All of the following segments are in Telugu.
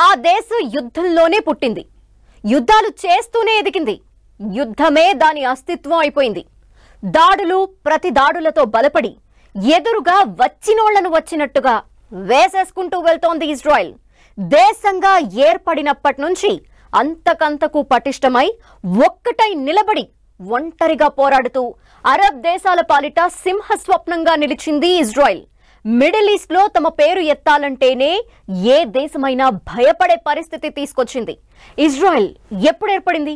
ఆ దేశం యుద్ధంలోనే పుట్టింది. యుద్ధాలు చేస్తూనే ఎదిగింది. యుద్ధమే దాని అస్తిత్వం అయిపోయింది. దాడులు ప్రతి దాడులతో బలపడి ఎదురుగా వచ్చినోళ్లను వచ్చినట్టుగా వేసేసుకుంటూ వెళ్తోంది ఇజ్రాయెల్. దేశంగా ఏర్పడినప్పటి నుంచి అంతకంతకు పటిష్టమై ఒక్కటై నిలబడి ఒంటరిగా పోరాడుతూ అరబ్ దేశాల పాలిట సింహస్వప్నంగా నిలిచింది ఇజ్రాయెల్. మిడిల్ ఈస్ట్ లో తమ పేరు ఎత్తాలంటేనే ఏ దేశమైనా భయపడే పరిస్థితి తీసుకొచ్చింది. ఇజ్రాయెల్ ఎప్పుడు ఏర్పడింది?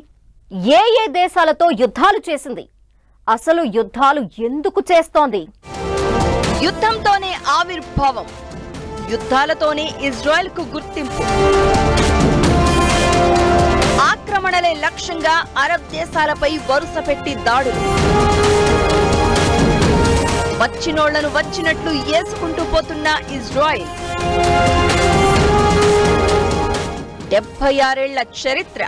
ఏ ఏ దేశాలతో యుద్ధాలు చేసింది? అసలు యుద్ధాలు ఎందుకు చేస్తోంది? యుద్ధంతోనే ఆవిర్భావం, యుద్ధాలతోనే ఇజ్రాయెల్ కు గుర్తింపు. ఆక్రమణలే లక్ష్యంగా అరబ్ దేశాలపై వరుస పెట్టి దాడులు. వచ్చినోళ్లను వచ్చినట్లు ఏసుకుంటూ పోతున్న ఇజ్రాయెల్. 76 ఏళ్ల చరిత్ర,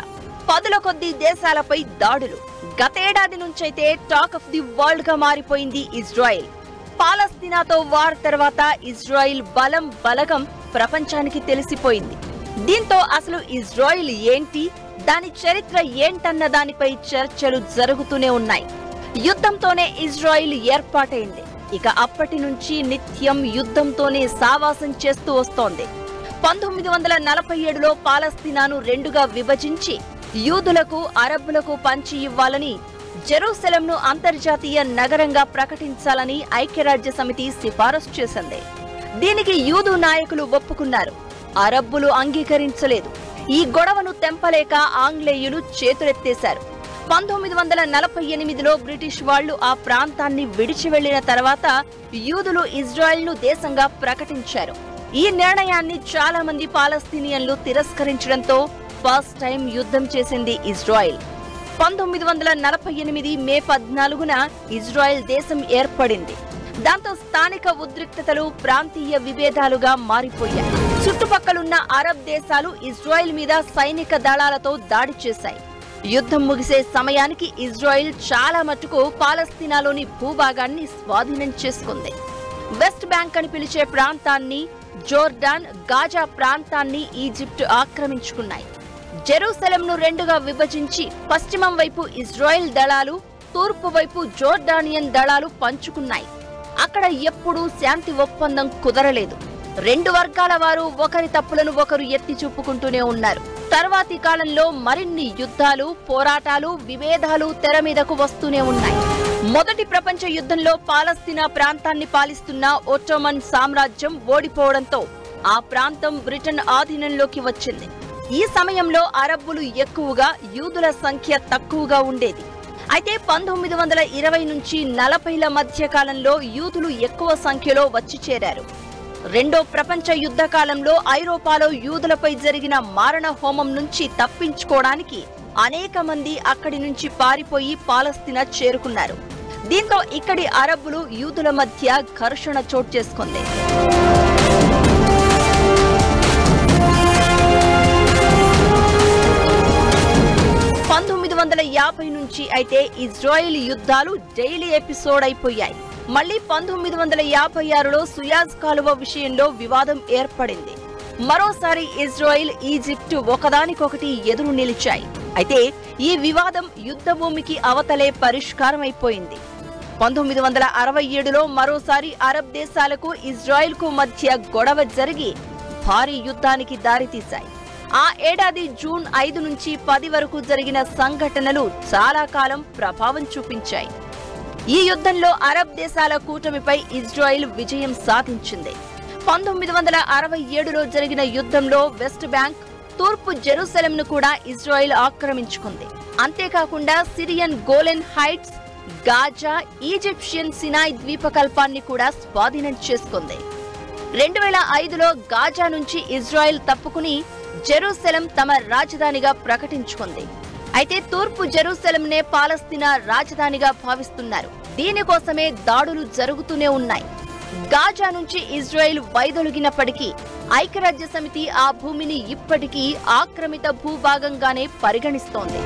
పదుల కొద్దీ దేశాలపై దాడులు. గతేడాది నుంచైతే టాక్ ఆఫ్ ది వరల్డ్ గా మారిపోయింది ఇజ్రాయెల్. పాలస్తీనాతో వార్ తర్వాత ఇజ్రాయెల్ బలగం ప్రపంచానికి తెలిసిపోయింది. దీంతో అసలు ఇజ్రాయెల్ ఏంటి, దాని చరిత్ర ఏంటన్న దానిపై చర్చలు జరుగుతూనే ఉన్నాయి. యుద్ధంతోనే ఇజ్రాయెల్ ఏర్పాటైంది. ఇక అప్పటి నుంచి నిత్యం యుద్ధంతోనే సావాసం చేస్తూ వస్తోంది. 1947లో పాలస్తీనాను రెండుగా విభజించి యూదులకు, అరబ్బులకు పంచి ఇవ్వాలని, జెరూసలంను అంతర్జాతీయ నగరంగా ప్రకటించాలని ఐక్యరాజ్య సమితి సిఫారసు చేసింది. దీనికి యూదు నాయకులు ఒప్పుకున్నారు. అరబ్బులు అంగీకరించలేదు. ఈ గొడవను తెంపలేక ఆంగ్లేయులు చేతులెత్తేశారు. 1948లో బ్రిటిష్ వాళ్లు ఆ ప్రాంతాన్ని విడిచి వెళ్లిన తర్వాత యూదులు ఇజ్రాయెల్ను దేశంగా ప్రకటించారు. ఈ నిర్ణయాన్ని చాలా మంది పాలస్తీనియన్లు తిరస్కరించడంతో ఫస్ట్ టైం యుద్ధం చేసింది ఇజ్రాయెల్. 1948 మే 14న ఇజ్రాయెల్ దేశం ఏర్పడింది. దాంతో స్థానిక ఉద్రిక్తతలు ప్రాంతీయ విభేదాలుగా మారిపోయాయి. చుట్టుపక్కలున్న అరబ్ దేశాలు ఇజ్రాయెల్ మీద సైనిక దళాలతో దాడి చేశాయి. యుద్ధం ముగిసే సమయానికి ఇజ్రాయెల్ చాలా మటుకు పాలస్తీనాలోని భూభాగాన్ని స్వాధీనం చేసుకుంది. వెస్ట్ బ్యాంక్ అని పిలిచే ప్రాంతాన్ని, జోర్డాన్, గాజా ప్రాంతాన్ని ఈజిప్ట్ ఆక్రమించుకున్నాయి. జెరూసలంను రెండుగా విభజించి పశ్చిమం వైపు ఇజ్రాయెల్ దళాలు, తూర్పు వైపు జోర్డానియన్ దళాలు పంచుకున్నాయి. అక్కడ ఎప్పుడూ శాంతి ఒప్పందం కుదరలేదు. రెండు వర్గాల వారు ఒకరి తప్పులను ఒకరు ఎత్తి చూపుకుంటూనే ఉన్నారు. తర్వాతి కాలంలో మరిన్ని యుద్ధాలు, పోరాటాలు, విభేదాలు తెర మీదకు వస్తూనే ఉన్నాయి. మొదటి ప్రపంచ యుద్ధంలో పాలస్తీనా ప్రాంతాన్ని పాలిస్తున్న ఒట్టోమన్ సామ్రాజ్యం ఓడిపోవడంతో ఆ ప్రాంతం బ్రిటన్ ఆధీనంలోకి వచ్చింది. ఈ సమయంలో అరబ్బులు ఎక్కువగా, యూదుల సంఖ్య తక్కువగా ఉండేది. అయితే 1920 నుంచి 40ల మధ్య కాలంలో యూదులు ఎక్కువ సంఖ్యలో వచ్చి చేరారు. రెండో ప్రపంచ యుద్ధ కాలంలో ఐరోపాలో యూదులపై జరిగిన మారణ హోమం నుంచి తప్పించుకోవడానికి అనేక మంది అక్కడి నుంచి పారిపోయి పాలస్తీనా చేరుకున్నారు. దీంతో ఇక్కడి అరబ్బులు, యూదుల మధ్య ఘర్షణ చోటు చేసుకుంది. 1950 నుంచి అయితే ఇజ్రాయెల్ యుద్ధాలు డైలీ ఎపిసోడ్ అయిపోయాయి. మళ్లీ 1956లో సుయాజ్ కాలువ విషయంలో వివాదం ఏర్పడింది. మరోసారి ఇజ్రాయెల్, ఈజిప్ట్ ఒకదానికొకటి ఎదురు నిలిచాయి. అయితే ఈ వివాదం యుద్ధ భూమికి అవతలే పరిష్కారం అయిపోయింది. 1967లో మరోసారి అరబ్ దేశాలకు, ఇజ్రాయెల్ కు మధ్య గొడవ జరిగి భారీ యుద్ధానికి దారితీశాయి. ఆ ఏడాది జూన్ 5 నుంచి 10 వరకు జరిగిన సంఘటనలు చాలా కాలం ప్రభావం చూపించాయి. ఈ యుద్ధంలో అరబ్ దేశాల కూటమిపై ఇజ్రాయెల్ విజయం సాధించింది. 1967లో జరిగిన యుద్ధంలో వెస్ట్ బ్యాంక్, తూర్పు జెరూసలంను కూడా ఇజ్రాయెల్ ఆక్రమించుకుంది. అంతేకాకుండా Syrian Golan Heights, Gaza, Egyptian Sinai ద్వీపకల్పాన్ని కూడా స్వాధీనం చేసుకుంది. 2005లో గాజా నుంచి ఇజ్రాయెల్ తప్పుకుని జెరూసలం తమ రాజధానిగా ప్రకటించుకుంది. అయితే తూర్పు జెరూసలంనే పాలస్తీనా రాజధానిగా భావిస్తున్నారు. దీనికోసమే దాడులు జరుగుతూనే ఉన్నాయి. గాజా నుంచి ఇజ్రాయెల్ వైదొలిగినప్పటికీ ఐక్యరాజ్య సమితి ఆ భూమిని ఇప్పటికీ ఆక్రమిత భూభాగంగానే పరిగణిస్తోంది.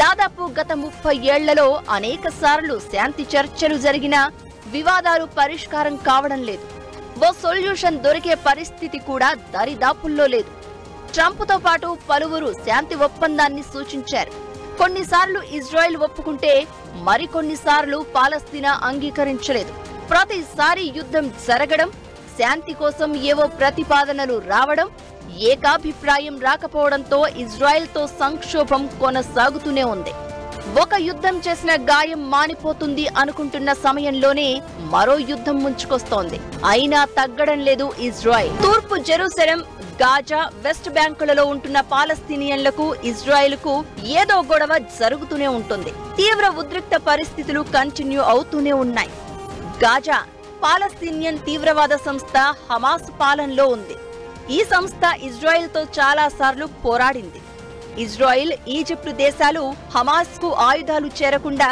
దాదాపు గత 30 ఏళ్లలో అనేక సార్లు శాంతి చర్చలు జరిగినా వివాదాలు పరిష్కారం కావడం లేదు. ఓ సొల్యూషన్ దొరికే పరిస్థితి కూడా దరిదాపుల్లో లేదు. ట్రంప్తో పాటు పలువురు శాంతి ఒప్పందాన్ని సూచించారు. కొన్నిసార్లు ఇజ్రాయెల్ ఒప్పుకుంటే మరికొన్నిసార్లు పాలస్తీనా అంగీకరించలేదు. ప్రతిసారి యుద్ధం జరగడం, శాంతి కోసం ఏవో ప్రతిపాదనలు రావడం, ఏకాభిప్రాయం రాకపోవడంతో ఇజ్రాయెల్తో సంక్షోభం కొనసాగుతూనే ఉంది. ఒక యుద్ధం చేసిన గాయం మానిపోతుంది అనుకుంటున్న సమయంలోనే మరో యుద్ధం ముంచుకొస్తోంది. అయినా తగ్గడం లేదు ఇజ్రాయెల్. తూర్పు జెరూసలేం, గాజా, వెస్ట్ బ్యాంకులలో ఉంటున్న పాలస్తీనియన్లకు ఇజ్రాయెల్కు ఏదో గొడవ జరుగుతూనే ఉంటుంది. తీవ్ర ఉద్రిక్త పరిస్థితులు కంటిన్యూ అవుతూనే ఉన్నాయి. గాజా పాలస్తీనియన్ తీవ్రవాద సంస్థ హమాస్ పాలనలో ఉంది. ఈ సంస్థ ఇజ్రాయెల్తో చాలా సార్లు పోరాడింది. ఇజ్రాయెల్, ఈజిప్టు దేశాలు హమాస్కు ఆయుధాలు చేరకుండా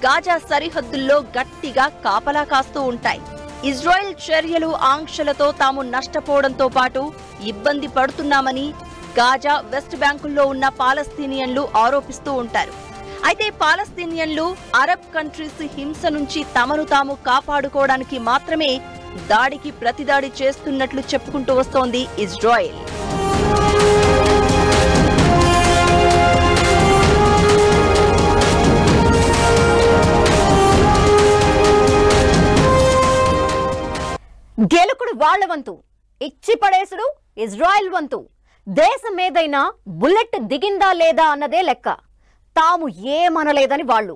గాజా సరిహద్దుల్లో గట్టిగా కాపలా కాస్తూ ఉంటాయి. ఇజ్రాయెల్ చర్యలు, ఆంక్షలతో తాము నష్టపోవడంతో పాటు ఇబ్బంది పడుతున్నామని గాజా, వెస్ట్ బ్యాంకుల్లో ఉన్న పాలస్తీనియన్లు ఆరోపిస్తూ ఉంటారు. అయితే పాలస్తీనియన్లు అరబ్ కంట్రీస్ హింస నుంచి తమను తాము కాపాడుకోవడానికి మాత్రమే దాడికి ప్రతిదాడి చేస్తున్నట్లు చెప్పుకుంటూ వస్తోంది ఇజ్రాయెల్. గెలుకుడు వాళ్ల వంతు, ఇచ్చి పడేసుడు ఇజ్రాయెల్ వంతు. దేశం ఏదైనా బుల్లెట్ దిగిందా లేదా అన్నదే లెక్క. తాము ఏమనలేదని వాళ్ళు,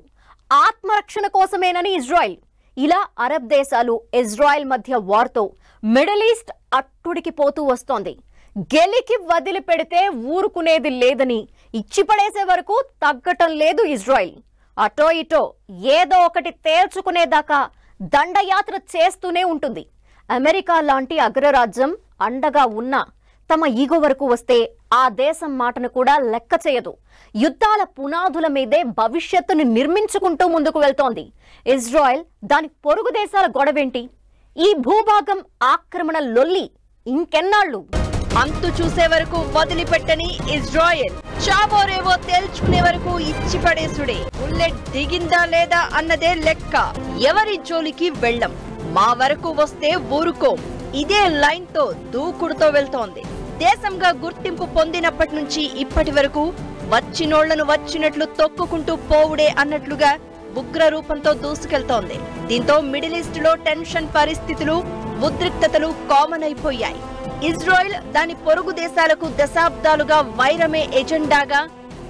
ఆత్మరక్షణ కోసమేనని ఇజ్రాయెల్. ఇలా అరబ్ దేశాలు ఇజ్రాయెల్ మధ్య వార్తో మిడిల్ ఈస్ట్ అట్టుడికి పోతూ వస్తోంది. గెలికి వదిలిపెడితే ఊరుకునేది లేదని, ఇచ్చి పడేసే వరకు తగ్గటం లేదు ఇజ్రాయెల్. అటో ఇటో ఏదో ఒకటి తేల్చుకునేదాకా దండయాత్ర చేస్తూనే ఉంటుంది. అమెరికా లాంటి అగ్రరాజ్యం అండగా ఉన్నా తమ ఈగో వరకు వస్తే ఆ దేశం మాటను కూడా లెక్క చేయదు. యుద్ధాల పునాదుల మీదే భవిష్యత్తును నిర్మించుకుంటూ ముందుకు వెళ్తోంది ఇజ్రాయెల్. దాని పొరుగు దేశాల గొడవేంటి? ఈ భూభాగం ఆక్రమణ లొల్లి ఇంకెన్నాళ్ళు? అంతు చూసే వరకు వదిలిపెట్టని ఇజ్రాయెల్, చావోరేవో తేల్చుకునే వరకు ఇచ్చి పడేసుడే. బుల్లెట్ దిగిందా లేదా అన్నదే లెక్క. ఎవరి జోలికి వెళ్ళం, మా వరకు వస్తే ఊరుకోం. ఇదే లైన్ తో దూకుడుతో వెళ్తోంది. దేశంగా గుర్తింపు పొందినప్పటి నుంచి ఇప్పటి వరకు వచ్చినోళ్లను వచ్చినట్లు తొక్కుకుంటూ పోవుడే అన్నట్లుగా ఉగ్ర రూపంతో దూసుకెళ్తోంది. దీంతో మిడిల్ ఈస్ట్ లో టెన్షన్ పరిస్థితులు, ఉద్రిక్తతలు కామన్ అయిపోయాయి. ఇజ్రాయెల్ దాని పొరుగు దేశాలకు దశాబ్దాలుగా వైరమే ఎజెండాగా,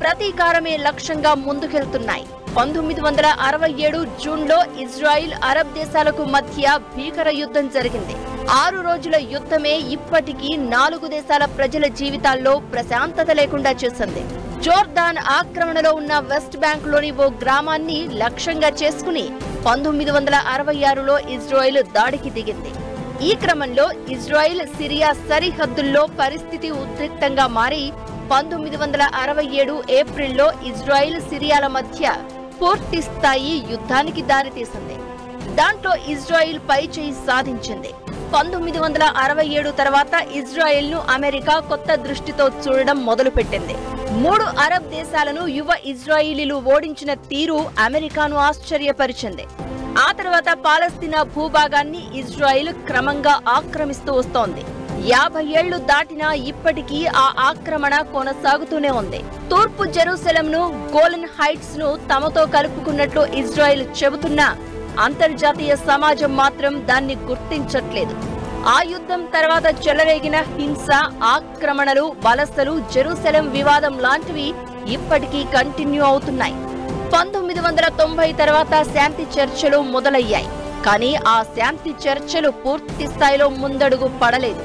ప్రతీకారమే లక్ష్యంగా ముందుకెళ్తున్నాయి. 1967 జూన్లో ఇజ్రాయెల్, అరబ్ దేశాలకు మధ్య భీకర యుద్ధం జరిగింది. 6 రోజుల యుద్ధమే ఇప్పటికీ 4 దేశాల ప్రజల జీవితాల్లో ప్రశాంతత లేకుండా చేసింది. జోర్దాన్ ఆక్రమణలో ఉన్న వెస్ట్ బ్యాంక్ లోని ఓ గ్రామాన్ని లక్ష్యంగా చేసుకుని 1966లో ఇజ్రాయెల్ దాడికి దిగింది. ఈ క్రమంలో ఇజ్రాయెల్, సిరియా సరిహద్దుల్లో పరిస్థితి ఉద్రిక్తంగా మారి 1967 ఏప్రిల్లో ఇజ్రాయెల్, సిరియాల మధ్య పూర్తి స్థాయి యుద్ధానికి దారితీసింది. దాంట్లో ఇజ్రాయెల్ పైచేయి సాధించింది. 1967 తర్వాత ఇజ్రాయెల్ ను అమెరికా కొత్త దృష్టితో చూడడం మొదలుపెట్టింది. 3 అరబ్ దేశాలను యువ ఇజ్రాయిలీలు ఓడించిన తీరు అమెరికాను ఆశ్చర్యపరిచింది. ఆ తర్వాత పాలస్తీనా భూభాగాన్ని ఇజ్రాయెల్ క్రమంగా ఆక్రమిస్తూ వస్తోంది. 50 ఏళ్లు దాటినా ఇప్పటికీ ఆ ఆక్రమణ కొనసాగుతూనే ఉంది. తూర్పు జెరూసలేంను, గోలన్ హైట్స్ ను తమతో కలుపుకున్నట్లు ఇజ్రాయెల్ చెబుతున్నా అంతర్జాతీయ సమాజం మాత్రం దాన్ని గుర్తించట్లేదు. ఆ యుద్ధం తర్వాత చెలరేగిన హింస, ఆక్రమణలు, వలసలు, జెరూసలేం వివాదం లాంటివి ఇప్పటికీ కంటిన్యూ అవుతున్నాయి. 1990 తర్వాత శాంతి చర్చలు మొదలయ్యాయి. కానీ ఆ శాంతి చర్చలు పూర్తి స్థాయిలో ముందడుగు పడలేదు.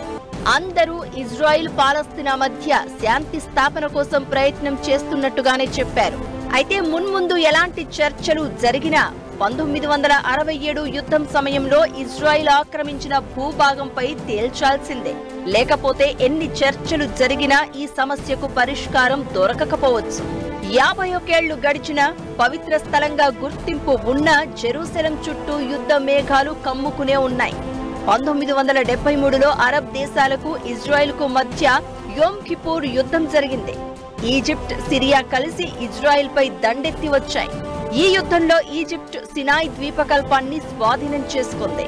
అందరూ ఇజ్రాయెల్, పాలస్తీనా మధ్య శాంతి స్థాపన కోసం ప్రయత్నం చేస్తున్నట్టుగానే చెప్పారు. అయితే మున్ముందు ఎలాంటి చర్చలు జరిగినా 1967 యుద్ధం సమయంలో ఇజ్రాయెల్ ఆక్రమించిన భూభాగంపై తేల్చాల్సిందే. లేకపోతే ఎన్ని చర్చలు జరిగినా ఈ సమస్యకు పరిష్కారం దొరకకపోవచ్చు. 51 ఏళ్లు గడిచినా పవిత్ర స్థలంగా గుర్తింపు ఉన్న జెరూసలేం చుట్టూ యుద్ధ మేఘాలు కమ్ముకునే ఉన్నాయి. 1973లో అరబ్ దేశాలకు ఇజ్రాయెల్ కు మధ్య యోమ్ కిపూర్ యుద్ధం జరిగింది. ఈజిప్ట్, సిరియా కలిసి ఇజ్రాయెల్ పై దండెత్తి వచ్చాయి. ఈ యుద్ధంలో ఈజిప్ట్ సినాయ్ ద్వీపకల్పాన్ని స్వాధీనం చేసుకుంది.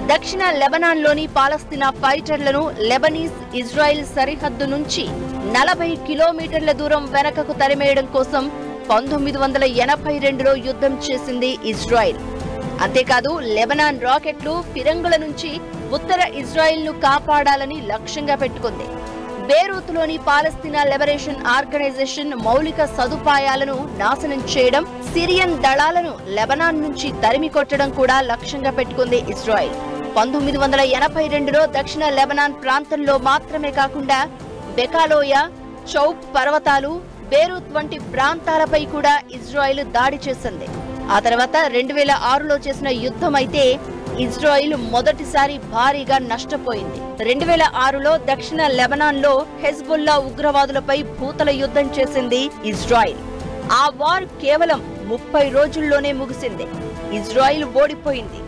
దక్షిణ లెబనాన్లోని పాలస్తీనా ఫైటర్లను లెబనీస్ ఇజ్రాయెల్ సరిహద్దు నుంచి 40 కిలోమీటర్ల దూరం వెనకకు తరిమేయడం కోసం 1982లో యుద్ధం చేసింది ఇజ్రాయెల్. అంతేకాదు లెబనాన్ రాకెట్లు ఫిరంగుల నుంచి ఉత్తర ఇజ్రాయెల్ను కాపాడాలని లక్ష్యంగా పెట్టుకుంది. బేరూత్లోని పాలస్తీనా లిబరేషన్ ఆర్గనైజేషన్ మౌలిక సదుపాయాలను నాశనం చేయడం, సిరియన్ దళాలను లెబనాన్ నుంచి తరిమి కొట్టడం కూడా లక్ష్యంగా పెట్టుకుంది ఇజ్రాయెల్. 1982లో దక్షిణ లెబనాన్ ప్రాంతంలో మాత్రమే కాకుండా బెకాలోయ, చౌక్ పర్వతాలు, బేరూత్ వంటి ప్రాంతాలపై కూడా ఇజ్రాయెల్ దాడి చేసింది. ఆ తర్వాత 2006లో చేసిన యుద్ధం అయితే ఇజ్రాయెల్ మొదటిసారి భారీగా నష్టపోయింది. 2006లో దక్షిణ లెబనాన్లో హెజ్బుల్లా ఉగ్రవాదులపై భూతల యుద్ధం చేసింది ఇజ్రాయెల్. ఆ వార్ కేవలం 30 రోజుల్లోనే ముగిసింది. ఇజ్రాయెల్ ఓడిపోయింది.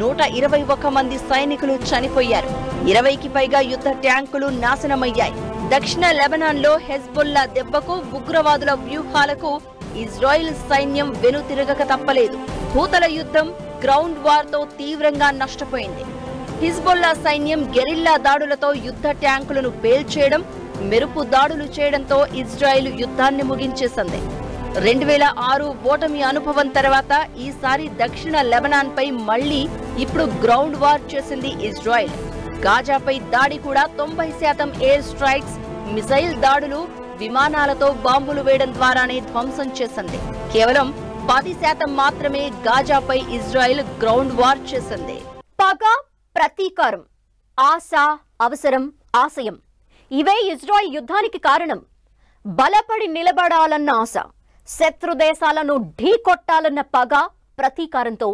121 మంది సైనికులు చనిపోయారు. 20కి పైగా యుద్ధ ట్యాంకులు నాశనమయ్యాయి. దక్షిణ లెబనాన్లో హెజ్బుల్లా దెబ్బకు, ఉగ్రవాదుల వ్యూహాలకు ఇజ్రాయెల్ సైన్యం వెనుతిరగక తప్పలేదు. భూతల యుద్ధం, గ్రౌండ్ వార్తో తీవ్రంగా నష్టపోయింది. హిజ్బుల్లా సైన్యం గెరిల్లా దాడులతో యుద్ధ ట్యాంకులను పేల్చేయడం, మెరుపు దాడులు చేయడంతో ఇజ్రాయెల్ యుద్ధాన్ని ముగించేసింది. 2006 ఓటమి అనుభవం తర్వాత ఈసారి దక్షిణ లెబనాన్ పై మళ్లీ ఇప్పుడు గ్రౌండ్ వార్ చేసింది ఇజ్రాయెల్. గాజాపై దాడి కూడా 90% ఎయిర్ స్ట్రైక్స్, మిసైల్ దాడులు, విమానాలతో బాంబులు వేయడం ద్వారానే ధ్వంసం చేసింది. కేవలం 10% మాత్రమే గాజాపై ఇజ్రాయెల్ గ్రౌండ్ వార్ చేసింది. పగ, ప్రతీకారం, ఆశ, అవసరం, ఆశయం ఇవే ఇజ్రాయెల్ యుద్ధానికి కారణం. బలపడి నిలబడాలన్న ఆశ, శత్రు దేశాలను ఢీకొట్టాలన్న పగ, ప్రతీకారంతో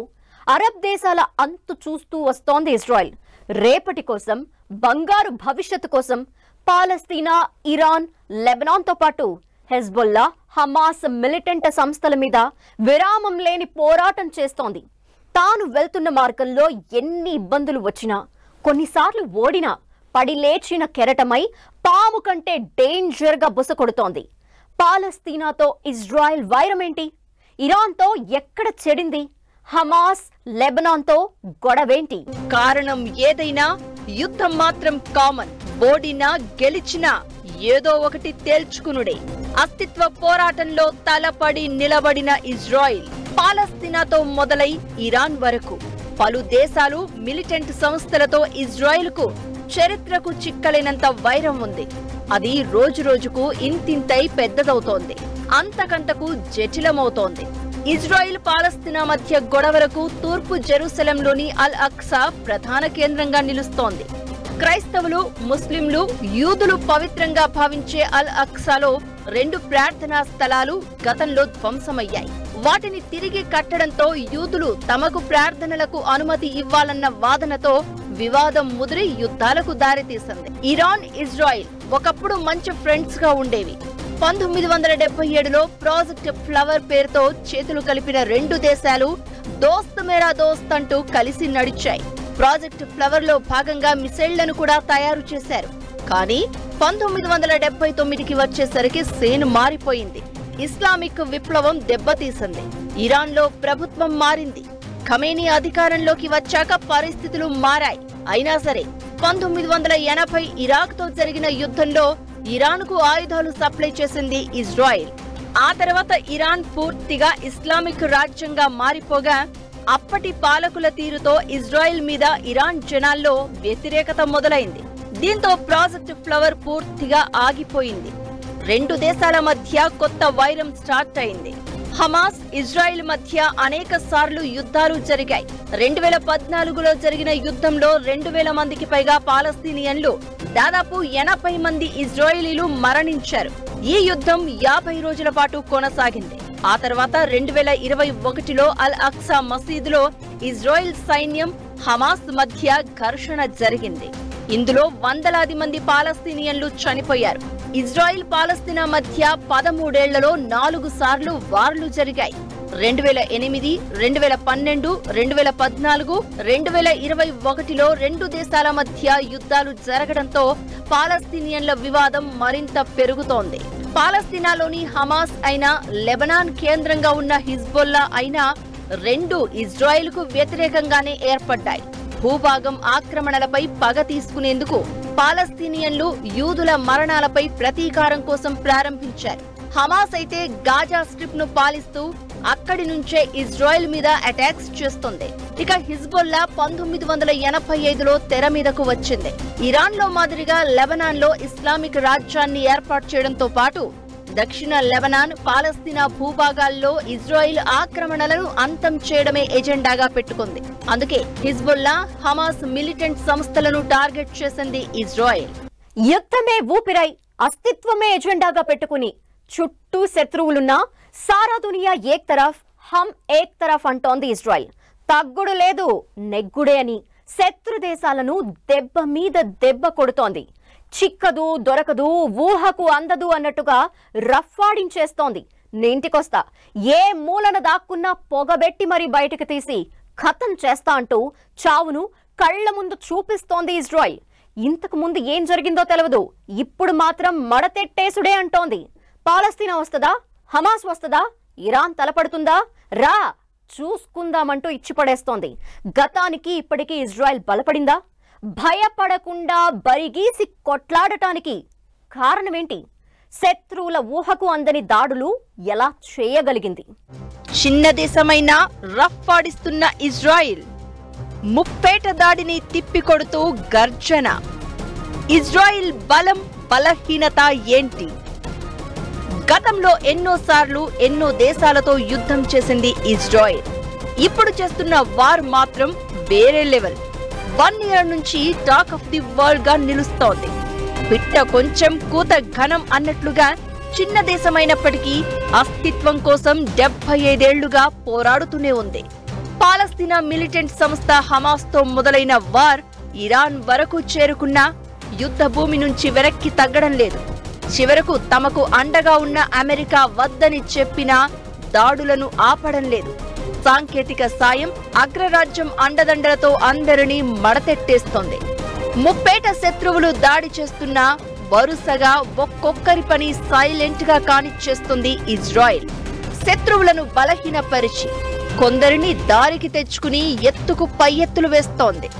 అరబ్ దేశాల అంతు చూస్తూ వస్తోంది ఇజ్రాయెల్. రేపటి కోసం, బంగారు భవిష్యత్తు కోసం పాలస్తీనా, ఇరాన్, లెబనాన్తో పాటు హెజ్బుల్లా, హమాస్ మిలిటెంట్ సంస్థల మీద విరామం లేని పోరాటం చేస్తోంది. తాను వెళ్తున్న మార్గంలో ఎన్ని ఇబ్బందులు వచ్చినా, కొన్నిసార్లు ఓడినా, పడి లేచిన కెరటమై పాము కంటే డేంజర్గా బుసకొడుతోంది. పాలస్తీనాతో ఇజ్రాయెల్ వైరమేంటి? ఇరాన్తో ఎక్కడ చెడింది? హమాస్, లెబనాన్తో గొడవేంటి? కారణం ఏదైనా యుద్ధం మాత్రం కామన్. ఓడినా గెలిచినా ఏదో ఒకటి తేల్చుకునుడే. అస్తిత్వ పోరాటంలో తలపడి నిలబడిన ఇజ్రాయెల్ పాలస్తీనాతో మొదలై ఇరాన్ వరకు పలు దేశాలు, మిలిటెంట్ సంస్థలతో ఇజ్రాయెల్కు చరిత్రకు చిక్కలేనంత వైరం ఉంది. అది రోజురోజుకు ఇంతింతై పెద్దదవుతోంది, అంతకంతకు జటిలమవుతోంది. ఇజ్రాయెల్ పాలస్తీనా మధ్య గొడవలకు తూర్పు జెరూసలంలోని అల్ అక్సా ప్రధాన కేంద్రంగా నిలుస్తోంది. క్రైస్తవులు, ముస్లింలు, యూదులు పవిత్రంగా భావించే అల్ అక్సాలో 2 ప్రార్థనా స్థలాలు గతంలో ధ్వంసమయ్యాయి. వాటిని తిరిగి కట్టడంతో యూదులు తమకు ప్రార్థనలకు అనుమతి ఇవ్వాలన్న వాదనతో వివాదం ముదిరి యుద్ధాలకు దారితీసింది. ఇరాన్, ఇజ్రాయెల్ ఒకప్పుడు మంచి ఫ్రెండ్స్ గా ఉండేవి. 1977లో ప్రాజెక్ట్ ఫ్లవర్ పేరుతో చేతులు కలిపిన 2 దేశాలు దోస్త్ మేరా దోస్త్ అంటూ కలిసి నడిచాయి. ప్రాజెక్ట్ ఫ్లవర్ లో భాగంగా మిసైళ్లను కూడా తయారు చేశారు. కానీ 1979కి వచ్చేసరికి సీన్ మారిపోయింది. ఇస్లామిక్ విప్లవం దెబ్బతీసింది. ఇరాన్లో ప్రభుత్వం మారింది. ఖమేనీ అధికారంలోకి వచ్చాక పరిస్థితులు మారాయి. అయినా సరే 1980 ఇరాక్తో జరిగిన యుద్ధంలో ఇరాన్కు ఆయుధాలు సప్లై చేసింది ఇజ్రాయెల్. ఆ తర్వాత ఇరాన్ పూర్తిగా ఇస్లామిక్ రాజ్యంగా మారిపోగా అప్పటి పాలకుల తీరుతో ఇజ్రాయెల్ మీద ఇరాన్ జనాల్లో వ్యతిరేకత మొదలైంది. దీంతో ప్రాజెక్ట్ ఫ్లవర్ పూర్తిగా ఆగిపోయింది. 2 దేశాల మధ్య కొత్త వైరం స్టార్ట్ అయింది. హమాస్, ఇజ్రాయెల్ మధ్య అనేక సార్లు యుద్ధాలు జరిగాయి. 2014లో జరిగిన యుద్ధంలో 2000 మందికి పైగా పాలస్తీనియన్లు, దాదాపు 80 మంది ఇజ్రాయెలీలు మరణించారు. ఈ యుద్ధం 50 రోజుల పాటు కొనసాగింది. ఆ తర్వాత 2021లో అల్ అక్సా మసీదులో ఇజ్రాయెల్ సైన్యం, హమాస్ మధ్య ఘర్షణ జరిగింది. ఇందులో వందలాది మంది పాలస్తీనియన్లు చనిపోయారు. ఇజ్రాయెల్, పాలస్తీనా మధ్య 13 ఏళ్లలో 4 సార్లు వార్లు జరిగాయి. 2008, 2012, 2014, 2021లో 2 దేశాల మధ్య యుద్ధాలు జరగడంతో పాలస్తీనియన్ల వివాదం మరింత పెరుగుతోంది. పాలస్తీనాలోని హమాస్ అయినా, లెబనాన్ కేంద్రంగా ఉన్న హిజ్బుల్లా అయినా రెండు ఇజ్రాయెల్కు వ్యతిరేకంగానే ఏర్పడ్డాయి. భూభాగం ఆక్రమణలపై పగ తీసుకునేందుకు పాలస్తీనియన్లు యూదుల మరణాలపై ప్రతీకారం కోసం ప్రారంభించారు. హమాస్ అయితే గాజా స్ట్రిప్ ను పాలిస్తూ అక్కడి నుంచే ఇజ్రాయెల్ మీద అటాక్స్ చేస్తుంది. ఇక హిజ్బుల్లా 1985లో తెర మీదకు వచ్చింది. ఇరాన్ లో మాదిరిగా లెబనాన్ లో ఇస్లామిక్ రాజ్యాన్ని ఏర్పాటు చేయడంతో పాటు దక్షిణ లెబనాన్, పాలస్తీనా భూభాగాల్లో ఇజ్రాయెల్ ఆక్రమణలను అంతం చేయడమే ఎజెండాగా పెట్టుకుంది. అందుకే హిజ్బుల్లా, హమాస్ మిలిటెంట్ సంస్థలను టార్గెట్ చేసింది ఇజ్రాయెల్. యుద్ధమే ఊపిరై, అస్తిత్వమే ఎజెండాగా పెట్టుకుని చుట్టూ శత్రువులున్నా సారా దునియా ఏక్ తరఫ్, హమ్ ఏక్ తరఫ్ అంటోంది ఇజ్రాయెల్. తగ్గుడు లేదు, నెగ్గుడే అని శత్రు దేశాలను దెబ్బ మీద దెబ్బ కొడుతోంది. చిక్కదు, దొరకదు, ఊహకు అందదు అన్నట్టుగా రఫ్ఫాడించేస్తోంది. నేంటికొస్తా, ఏ మూలన దాక్కున్నా పొగబెట్టి మరీ బయటకు తీసి ఖతం చేస్తా అంటూ చావును కళ్ల ముందు చూపిస్తోంది ఇజ్రాయెల్. ఇంతకు ముందు ఏం జరిగిందో తెలవదు, ఇప్పుడు మాత్రం మడతెట్టేసుడే అంటోంది. పాలస్తీనా వస్తుందా, హమాస్ వస్తుందా, ఇరాన్ తలపడుతుందా, రా చూసుకుందామంటూ ఇచ్చిపడేస్తోంది. గతానికి ఇప్పటికీ ఇజ్రాయెల్ బలపడిందా? భయపడకుండా బరిగీసి కొట్లాడటానికి కారణమేంటి? శత్రువుల ఊహకు అందని దాడులు ఎలా చేయగలిగింది? చిన్న దేశమైన రఫ్ఫాడిస్తున్న ఇజ్రాయెల్ ముప్పేట దాడిని తిప్పికొడుతూ గర్జన. ఇజ్రాయెల్ బలం, బలహీనత ఏంటి? గతంలో ఎన్నోసార్లు ఎన్నో దేశాలతో యుద్ధం చేసింది ఇజ్రాయెల్. ఇప్పుడు చేస్తున్న వార్ మాత్రం వేరే లెవెల్. 1 year నుంచి టాక్ ఆఫ్ ది వరల్డ్ గా నిలుస్తోంది. పిట్ట కొంచెం కూత ఘనం అన్నట్లుగా చిన్న దేశమైనప్పటికీ అస్తిత్వం కోసం 75 ఏళ్లుగా పోరాడుతూనే ఉంది. పాలస్తీనా మిలిటెంట్ సంస్థ హమాస్ తో మొదలైన వార్ ఇరాన్ వరకు చేరుకున్నా యుద్ధ భూమి నుంచి వెనక్కి తగ్గడం లేదు. చివరకు తమకు అండగా ఉన్న అమెరికా వద్దని చెప్పినా దాడులను ఆపడం లేదు. సాంకేతిక సాయం, అగ్రరాజ్యం అండదండలతో అందరినీ మడతెట్టేస్తోంది. ముప్పేట శత్రువులు దాడి చేస్తున్నా వరుసగా ఒక్కొక్కరి పని సైలెంట్ గా కానిచ్చేస్తుంది ఇజ్రాయెల్. శత్రువులను బలహీనపరిచి కొందరిని దారికి తెచ్చుకుని ఎత్తుకు పై ఎత్తులు వేస్తోంది.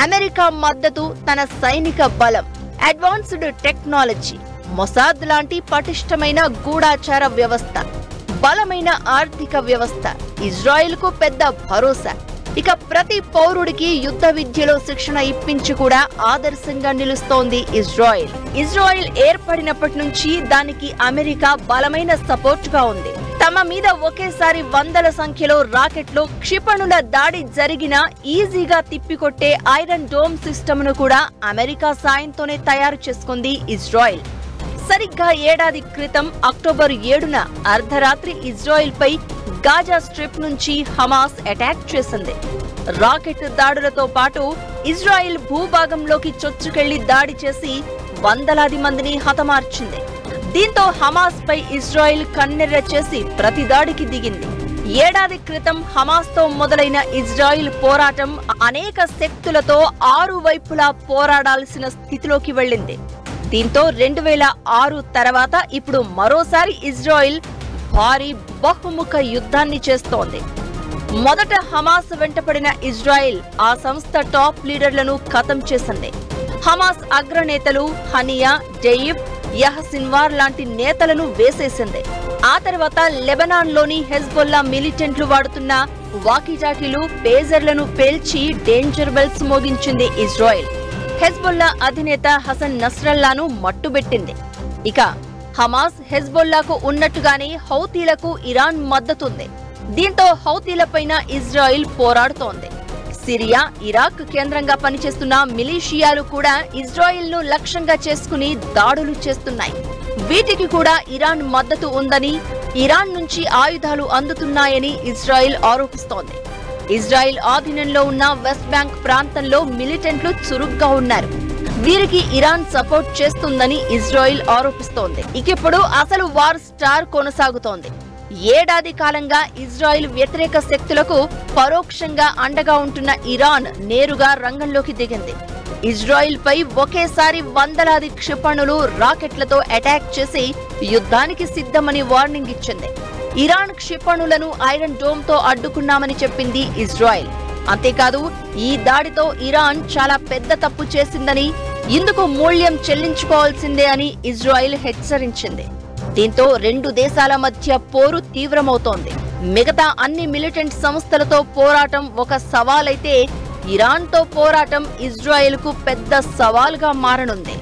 అమెరికా మద్దతు, తన సైనిక బలం, అడ్వాన్స్డ్ టెక్నాలజీ, మొసాద్ లాంటి పటిష్టమైన గూఢాచార వ్యవస్థ, బలమైన ఆర్థిక వ్యవస్థ ఇజ్రాయెల్ కు పెద్ద భరోసా. ఇక ప్రతి పౌరుడికి యుద్ధ విద్యలో శిక్షణ ఇప్పించి కూడా ఆదర్శంగా నిలుస్తోంది ఇజ్రాయెల్. ఇజ్రాయెల్ ఏర్పడినప్పటి నుంచి దానికి అమెరికా బలమైన సపోర్ట్ గా ఉంది. తమ మీద ఒకేసారి వందల సంఖ్యలో రాకెట్లు, క్షిపణుల దాడి జరిగినా ఈజీగా తిప్పికొట్టే ఐరన్ డోమ్ సిస్టమ్ ను కూడా అమెరికా సాయంతోనే తయారు చేసుకుంది ఇజ్రాయెల్. సరిగ్గా ఏడాది క్రితం అక్టోబర్ 7న అర్ధరాత్రి ఇజ్రాయెల్ పై గాజా స్ట్రిప్ నుంచి హమాస్ అటాక్ చేసింది. రాకెట్ దాడులతో పాటు ఇజ్రాయెల్ భూభాగంలోకి చొచ్చుకెళ్లి దాడి చేసి వందలాది మందిని హతమార్చింది. దీంతో హమాస్ పై ఇజ్రాయెల్ కన్నెర్ర చేసి ప్రతి దాడికి దిగింది. ఏడాది క్రితం హమాస్ తో మొదలైన ఇజ్రాయెల్ పోరాటం అనేక శక్తులతో 6 వైపులా పోరాడాల్సిన స్థితిలోకి వెళ్లింది. దీంతో 2006 తర్వాత ఇప్పుడు మరోసారి ఇజ్రాయెల్ భారీ బహుముఖ యుద్ధాన్ని చేస్తోంది. మొదట హమాస్ వెంటపడిన ఇజ్రాయెల్ ఆ సంస్థ టాప్ లీడర్లను ఖతం చేసింది. హమాస్ అగ్రనేతలు హనియా, డెయిఫ్, యహసిన్వార్ లాంటి నేతలను వేసేసింది. ఆ తర్వాత లెబనాన్ లోని హెజ్బుల్లా మిలిటెంట్లు వాడుతున్న వాకీటాకీలు, పేజర్లను పేల్చి డేంజర్ బెల్స్ మోగించింది ఇజ్రాయెల్. హెజ్బుల్లా అధినేత హసన్ నస్రల్లాను మట్టుబెట్టింది. ఇక హమాస్, హెజ్బుల్లాకు ఉన్నట్టుగానే హౌతీలకు ఇరాన్ మద్దతుంది. దీంతో హౌతీలపైన ఇజ్రాయెల్ పోరాడుతోంది. సిరియా, ఇరాక్ కేంద్రంగా పనిచేస్తున్న మిలీషియాలు కూడా ఇజ్రాయెల్ ను లక్ష్యంగా చేసుకుని దాడులు చేస్తున్నాయి. వీటికి కూడా ఇరాన్ మద్దతు ఉందని, ఇరాన్ నుంచి ఆయుధాలు అందుతున్నాయని ఇజ్రాయెల్ ఆరోపిస్తోంది. ఇజ్రాయెల్ ఆధీనంలో ఉన్న వెస్ట్ బ్యాంక్ ప్రాంతంలో మిలిటెంట్లు చురుగ్గా ఉన్నారు. వీరికి ఇరాన్ సపోర్ట్ చేస్తుందని ఇజ్రాయెల్ ఆరోపిస్తోంది. ఇకిప్పుడు అసలు వార్ స్టార్ కొనసాగుతోంది. ఏడాది కాలంగా ఇజ్రాయెల్ వ్యతిరేక శక్తులకు పరోక్షంగా అండగా ఉంటున్న ఇరాన్ నేరుగా రంగంలోకి దిగింది. ఇజ్రాయిల్ పై ఒకేసారి వందలాది క్షిపణులు రాకెట్లతో అటాక్ చేసి యుద్ధానికి సిద్ధమని వార్నింగ్ ఇచ్చింది. ఇరాన్ క్షిపణులను ఐరన్ డోమ్ తో అడ్డుకున్నామని చెప్పింది ఇజ్రాయిల్. అంతేకాదు ఈ దాడితో ఇరాన్ చాలా పెద్ద తప్పు చేసిందని, ఇందుకు మూల్యం చెల్లించుకోవాల్సిందే అని ఇజ్రాయిల్ హెచ్చరించింది. దీంతో రెండు దేశాల మధ్య పోరు తీవ్రమవుతోంది. మిగతా అన్ని మిలిటెంట్ సంస్థలతో పోరాటం ఒక సవాలైతే ఇరాన్తో పోరాటం ఇజ్రాయిల్కు పెద్ద సవాల్గా మారనుంది.